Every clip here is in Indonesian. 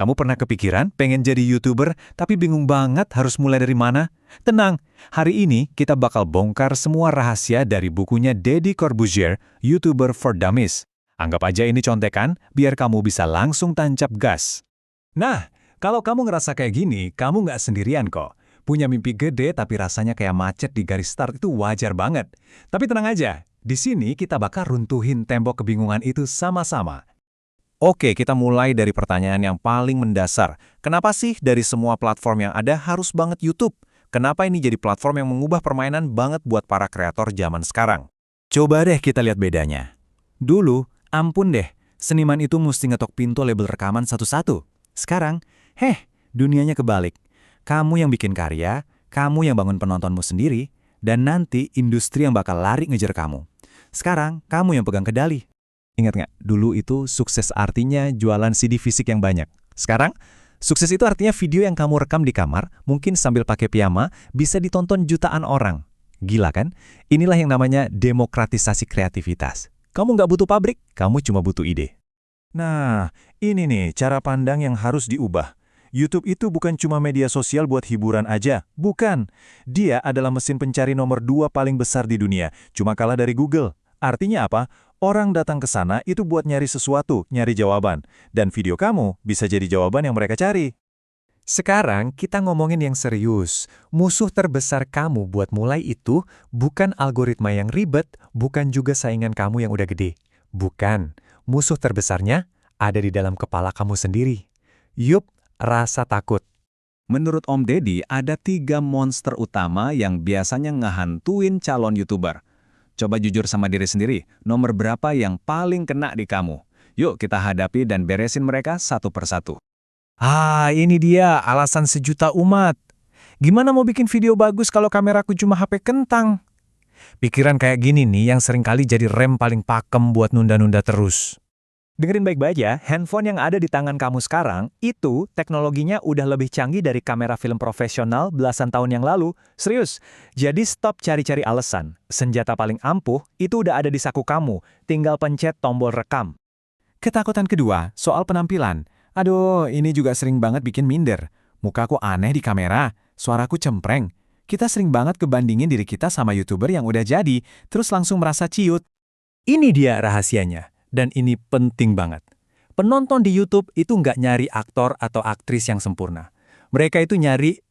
Kamu pernah kepikiran pengen jadi YouTuber tapi bingung banget harus mulai dari mana? Tenang, hari ini kita bakal bongkar semua rahasia dari bukunya Deddy Corbuzier, YouTuber for Dummies. Anggap aja ini contekan, biar kamu bisa langsung tancap gas. Nah, kalau kamu ngerasa kayak gini, kamu nggak sendirian kok. Punya mimpi gede tapi rasanya kayak macet di garis start itu wajar banget. Tapi tenang aja, di sini kita bakal runtuhin tembok kebingungan itu sama-sama. Oke, kita mulai dari pertanyaan yang paling mendasar. Kenapa sih dari semua platform yang ada harus banget YouTube? Kenapa ini jadi platform yang mengubah permainan banget buat para kreator zaman sekarang? Coba deh kita lihat bedanya. Dulu, ampun deh, seniman itu mesti ngetok pintu label rekaman satu-satu. Sekarang, dunianya kebalik. Kamu yang bikin karya, kamu yang bangun penontonmu sendiri, dan nanti industri yang bakal lari ngejar kamu. Sekarang, kamu yang pegang kendali. Ingat nggak, dulu itu sukses artinya jualan CD fisik yang banyak. Sekarang, sukses itu artinya video yang kamu rekam di kamar, mungkin sambil pakai piyama, bisa ditonton jutaan orang. Gila kan? Inilah yang namanya demokratisasi kreativitas. Kamu nggak butuh pabrik, kamu cuma butuh ide. Nah, ini nih cara pandang yang harus diubah. YouTube itu bukan cuma media sosial buat hiburan aja. Bukan. Dia adalah mesin pencari nomor 2 paling besar di dunia. Cuma kalah dari Google. Artinya apa? Orang datang ke sana itu buat nyari sesuatu, nyari jawaban. Dan video kamu bisa jadi jawaban yang mereka cari. Sekarang kita ngomongin yang serius. Musuh terbesar kamu buat mulai itu bukan algoritma yang ribet, bukan juga saingan kamu yang udah gede. Bukan. Musuh terbesarnya ada di dalam kepala kamu sendiri. Yup, rasa takut. Menurut Om Deddy, ada 3 monster utama yang biasanya ngehantuin calon YouTuber. Coba jujur sama diri sendiri, nomor berapa yang paling kena di kamu? Yuk kita hadapi dan beresin mereka satu persatu. Ini dia alasan sejuta umat. Gimana mau bikin video bagus kalau kameraku cuma HP kentang? Pikiran kayak gini nih yang seringkali jadi rem paling pakem buat nunda-nunda terus. Dengerin baik-baik ya, handphone yang ada di tangan kamu sekarang, itu teknologinya udah lebih canggih dari kamera film profesional belasan tahun yang lalu. Serius, jadi stop cari-cari alasan. Senjata paling ampuh itu udah ada di saku kamu, tinggal pencet tombol rekam. Ketakutan kedua, soal penampilan. Aduh, ini juga sering banget bikin minder. Mukaku aneh di kamera, suaraku cempreng. Kita sering banget kebandingin diri kita sama YouTuber yang udah jadi, terus langsung merasa ciut. Ini dia rahasianya. Dan ini penting banget. Penonton di YouTube itu nggak nyari aktor atau aktris yang sempurna. Mereka itu nyari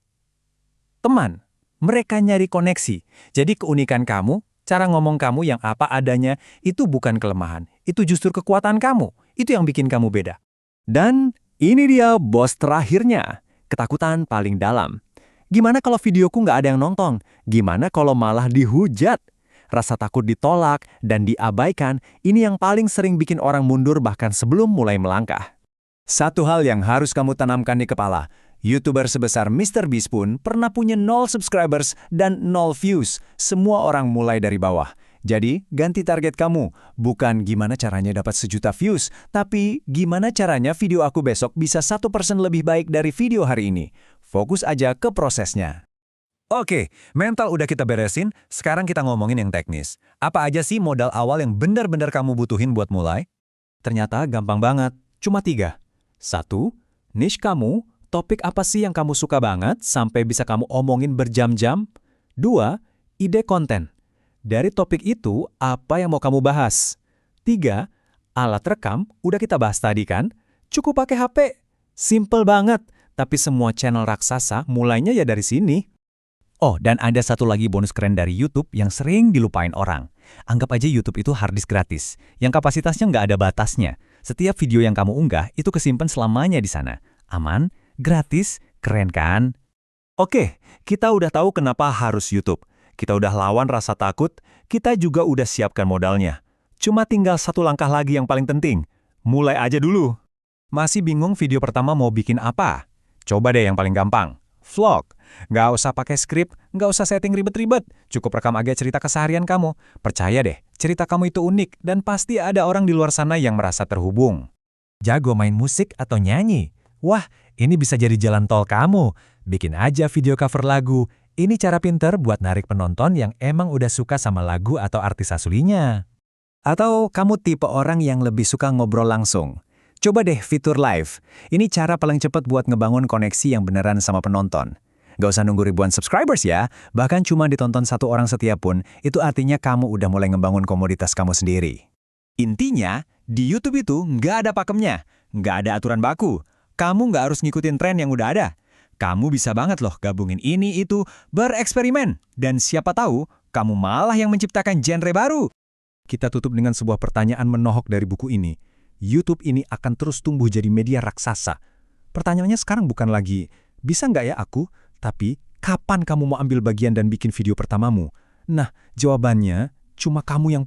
teman. Mereka nyari koneksi. Jadi keunikan kamu, cara ngomong kamu yang apa adanya, itu bukan kelemahan. Itu justru kekuatan kamu. Itu yang bikin kamu beda. Dan ini dia bos terakhirnya. Ketakutan paling dalam. Gimana kalau videoku nggak ada yang nonton? Gimana kalau malah dihujat? Rasa takut ditolak dan diabaikan, ini yang paling sering bikin orang mundur bahkan sebelum mulai melangkah. Satu hal yang harus kamu tanamkan di kepala, YouTuber sebesar MrBeast pun pernah punya 0 subscribers dan 0 views. Semua orang mulai dari bawah. Jadi, ganti target kamu. Bukan gimana caranya dapat 1 juta views, tapi gimana caranya video aku besok bisa 1% lebih baik dari video hari ini. Fokus aja ke prosesnya. Oke, mental udah kita beresin, sekarang kita ngomongin yang teknis. Apa aja sih modal awal yang benar-benar kamu butuhin buat mulai? Ternyata gampang banget, cuma 3. 1. Niche kamu, topik apa sih yang kamu suka banget sampai bisa kamu omongin berjam-jam? 2. Ide konten. Dari topik itu, apa yang mau kamu bahas? 3. Alat rekam, udah kita bahas tadi kan? Cukup pakai HP. Simple banget, tapi semua channel raksasa mulainya ya dari sini. Oh, dan ada satu lagi bonus keren dari YouTube yang sering dilupain orang. Anggap aja YouTube itu harddisk gratis, yang kapasitasnya nggak ada batasnya. Setiap video yang kamu unggah itu kesimpan selamanya di sana. Aman, gratis, keren kan? Oke, kita udah tahu kenapa harus YouTube. Kita udah lawan rasa takut, kita juga udah siapkan modalnya. Cuma tinggal 1 langkah lagi yang paling penting. Mulai aja dulu. Masih bingung video pertama mau bikin apa? Coba deh yang paling gampang. Vlog. Nggak usah pakai skrip, nggak usah setting ribet-ribet. Cukup rekam aja cerita keseharian kamu. Percaya deh, cerita kamu itu unik dan pasti ada orang di luar sana yang merasa terhubung. Jago main musik atau nyanyi? Wah, ini bisa jadi jalan tol kamu. Bikin aja video cover lagu. Ini cara pinter buat narik penonton yang emang udah suka sama lagu atau artis aslinya. Atau kamu tipe orang yang lebih suka ngobrol langsung. Coba deh fitur live. Ini cara paling cepat buat ngebangun koneksi yang beneran sama penonton. Gak usah nunggu ribuan subscribers ya, bahkan cuma ditonton satu orang setiap pun, itu artinya kamu udah mulai ngebangun komoditas kamu sendiri. Intinya, di YouTube itu nggak ada pakemnya, nggak ada aturan baku. Kamu nggak harus ngikutin tren yang udah ada. Kamu bisa banget loh gabungin ini itu, bereksperimen. Dan siapa tahu, kamu malah yang menciptakan genre baru. Kita tutup dengan sebuah pertanyaan menohok dari buku ini. YouTube ini akan terus tumbuh jadi media raksasa. Pertanyaannya sekarang bukan lagi, bisa nggak ya aku? Tapi, kapan kamu mau ambil bagian dan bikin video pertamamu? Nah, jawabannya, cuma kamu yang